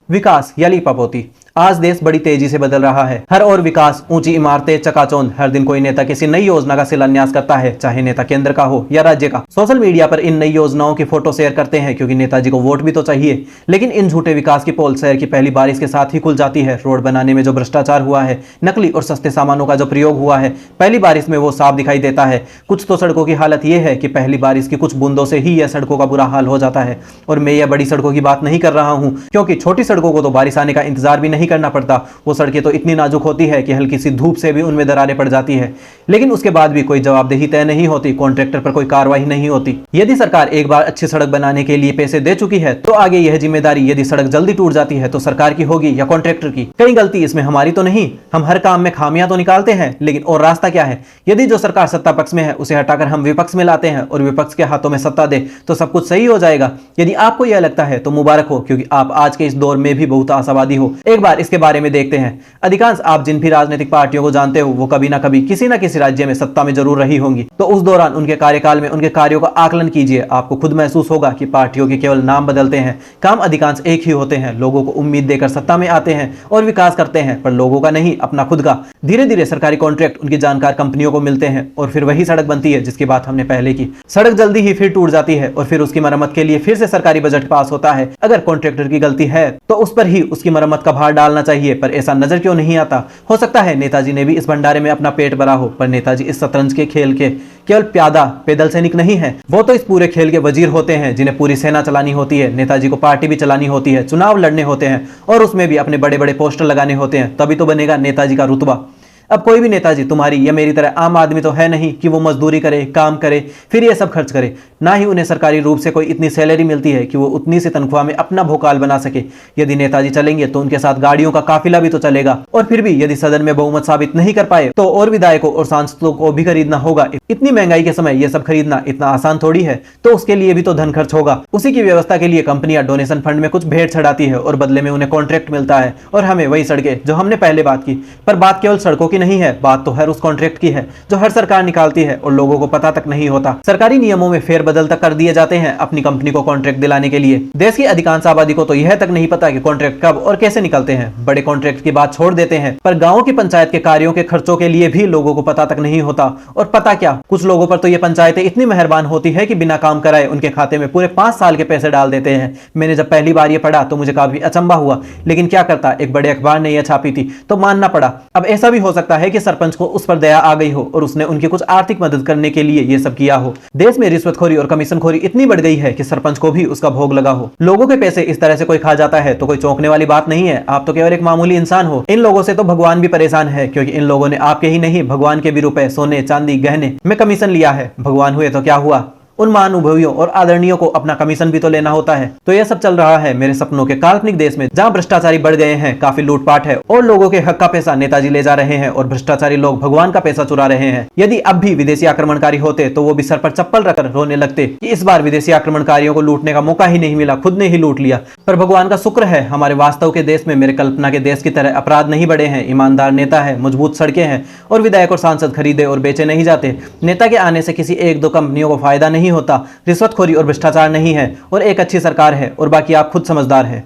विकास या लीपापोती। आज देश बड़ी तेजी से बदल रहा है। हर ओर विकास, ऊंची इमारतें, चकाचौंध। हर दिन कोई नेता किसी नई योजना का शिलान्यास करता है, चाहे नेता केंद्र का हो या राज्य का। सोशल मीडिया पर इन नई योजनाओं की फोटो शेयर करते हैं क्योंकि नेताजी को वोट भी तो चाहिए। लेकिन इन झूठे विकास की पोल शहर की पहली बारिश के साथ ही खुल जाती है। रोड बनाने में जो भ्रष्टाचार हुआ है, नकली और सस्ते सामानों का जो प्रयोग हुआ है, पहली बारिश में वो साफ दिखाई देता है। कुछ तो सड़कों की हालत यह है कि पहली बारिश की कुछ बूंदों से ही यह सड़कों का बुरा हाल हो जाता है। और मैं यह बड़ी सड़कों की बात नहीं कर रहा हूं, क्योंकि छोटी सड़कों को तो बारिश आने का इंतजार भी नहीं करना पड़ता। वो सड़कें तो इतनी नाजुक होती है कि हल्की सी धूप से भी उनमें दरारें पड़ जाती है, लेकिन उसके बाद भी कोई जवाबदेही तय नहीं होती, कॉन्ट्रैक्टर पर कोई कार्रवाई नहीं होती। यदि सरकार एक बार अच्छी सड़क बनाने के लिए पैसे दे चुकी है तो आगे यह जिम्मेदारी, यदि सड़क जल्दी टूट जाती है तो सरकार की होगी या कॉन्ट्रैक्टर की। कहीं गलती इसमें हमारी तो नहीं। हम हर काम में खामियां तो निकालते हैं, लेकिन और रास्ता क्या है? यदि जो सरकार सत्ता पक्ष में है उसे हटाकर हम विपक्ष में लाते हैं और विपक्ष के हाथों में सत्ता दे तो सब कुछ सही हो जाएगा। यदि आपको यह लगता है तो मुबारक हो, क्योंकि आप आज के इस दौर में भी बहुत आशावादी हो। एक बार इसके बारे में देखते हैं। अधिकांश आप जिन भी राजनीतिक पार्टियों को जानते हो वो कभी ना कभी किसी न किसी राज्य में सत्ता में जरूर रही होंगी। तो उस दौरान उनके कार्यकाल में उनके कार्यों का आकलन कीजिए। आपको खुद महसूस होगा कि पार्टियों के केवल नाम बदलते हैं, काम अधिकांश एक ही होते हैं। लोगों को उम्मीद देकर सत्ता में आते हैं और विकास करते हैं, पर लोगों का नहीं, अपना खुद का। धीरे धीरे सरकारी कॉन्ट्रैक्ट उनकी जानकार कंपनियों को मिलते हैं और फिर वही सड़क बनती है जिसकी बात हमने पहले की। सड़क जल्दी ही फिर टूट जाती है और फिर उसकी मरम्मत के लिए फिर से सरकारी बजट पास होता है। अगर कॉन्ट्रैक्टर की गलती है तो उस पर ही उसकी मरम्मत का भार डालना चाहिए, पर ऐसा नजर क्यों नहीं आता? हो सकता है नेताजी ने भी इस भंडारे में अपना पेट भरा हो, पर नेताजी इस शतरंज के खेल के केवल पैदल सैनिक नहीं है। वो तो इस पूरे खेल के वजीर होते हैं, जिन्हें पूरी सेना चलानी होती है। नेताजी को पार्टी भी चलानी होती है, चुनाव लड़ने होते हैं और उसमें भी अपने बड़े बड़े पोस्टर लगाने होते हैं, तभी तो बनेगा नेताजी का रुतबा। अब कोई भी नेताजी तुम्हारी या मेरी तरह आम आदमी तो है नहीं कि वो मजदूरी करे, काम करे, फिर ये सब खर्च करे। ना ही उन्हें सरकारी रूप से कोई इतनी सैलरी मिलती है कि वो उतनी सी तनख्वाह में अपना भोकाल बना सके। यदि नेताजी चलेंगे तो उनके साथ गाड़ियों का काफिला भी तो चलेगा, और फिर भी यदि सदन में बहुमत साबित नहीं कर पाए तो और विधायकों और सांसदों को भी खरीदना होगा। इतनी महंगाई के समय ये सब खरीदना इतना आसान थोड़ी है, तो उसके लिए भी तो धन खर्च होगा। उसी की व्यवस्था के लिए कंपनियां डोनेशन फंड में कुछ भेंट चढ़ाती है और बदले में उन्हें कॉन्ट्रैक्ट मिलता है, और हमें वही सड़कें जो हमने पहले बात की। पर बात केवल सड़कों की नहीं है, बात तो हर उस कॉन्ट्रैक्ट की है जो हर सरकार निकालती है और लोगों को पता तक नहीं होता। सरकारी नियमों में फेरबदल तक कर दिए जाते हैं अपनी कंपनी को कॉन्ट्रैक्ट दिलाने के लिए। देश की अधिकांश आबादी को तो यह तक नहीं पता कि कॉन्ट्रैक्ट कब और कैसे निकलते हैं। बड़े कॉन्ट्रैक्ट की बात छोड़ देते हैं, पर गांवों की पंचायत के कार्यों के खर्चों के लिए भी लोगों को पता तक नहीं होता। और पता क्या, कुछ लोगों पर तो ये पंचायतें इतनी मेहरबान होती है कि बिना काम कराए उनके खाते में पूरे 5 साल के पैसे डाल देते हैं। मैंने जब पहली बार ये पढ़ा तो मुझे काफी अचंभा हुआ, लेकिन क्या करता, एक बड़े अखबार ने यह छापी थी तो मानना पड़ा। अब ऐसा भी हो सकता है कि सरपंच को उस पर दया आ गई हो और उसने उनकी कुछ आर्थिक मदद करने के लिए ये सब किया हो। देश में रिश्वतखोरी और कमीशनखोरी इतनी बढ़ गई है कि सरपंच को भी उसका भोग लगा हो। लोगों के पैसे इस तरह से कोई खा जाता है तो कोई चौंकने वाली बात नहीं है। आप तो केवल एक मामूली इंसान हो। इन लोगों से तो भगवान भी परेशान है, क्योंकि इन लोगों ने आपके ही नहीं, भगवान के भी रुपए, सोने, चांदी, गहने में कमीशन लिया है। भगवान हुए तो क्या हुआ, उन महानुभवियों और आदरणीयों को अपना कमीशन भी तो लेना होता है। तो यह सब चल रहा है मेरे सपनों के काल्पनिक देश में, जहां भ्रष्टाचारी बढ़ गए हैं, काफी लूटपाट है और लोगों के हक का पैसा नेताजी ले जा रहे हैं और भ्रष्टाचारी लोग भगवान का पैसा चुरा रहे हैं। यदि अब भी विदेशी आक्रमणकारी होते तो वो भी सर पर चप्पल रखकर रोने लगते कि इस बार विदेशी आक्रमणकारियों को लूटने का मौका ही नहीं मिला, खुद ने ही लूट लिया। पर भगवान का शुक्र है, हमारे वास्तव के देश में मेरे कल्पना के देश की तरह अपराध नहीं बढ़े हैं। ईमानदार नेता है, मजबूत सड़कें हैं और विधायक और सांसद खरीदे और बेचे नहीं जाते। नेता के आने से किसी एक दो कंपनियों को फायदा नहीं होता, रिश्वतखोरी और भ्रष्टाचार नहीं है, और एक अच्छी सरकार है, और बाकी आप खुद समझदार है।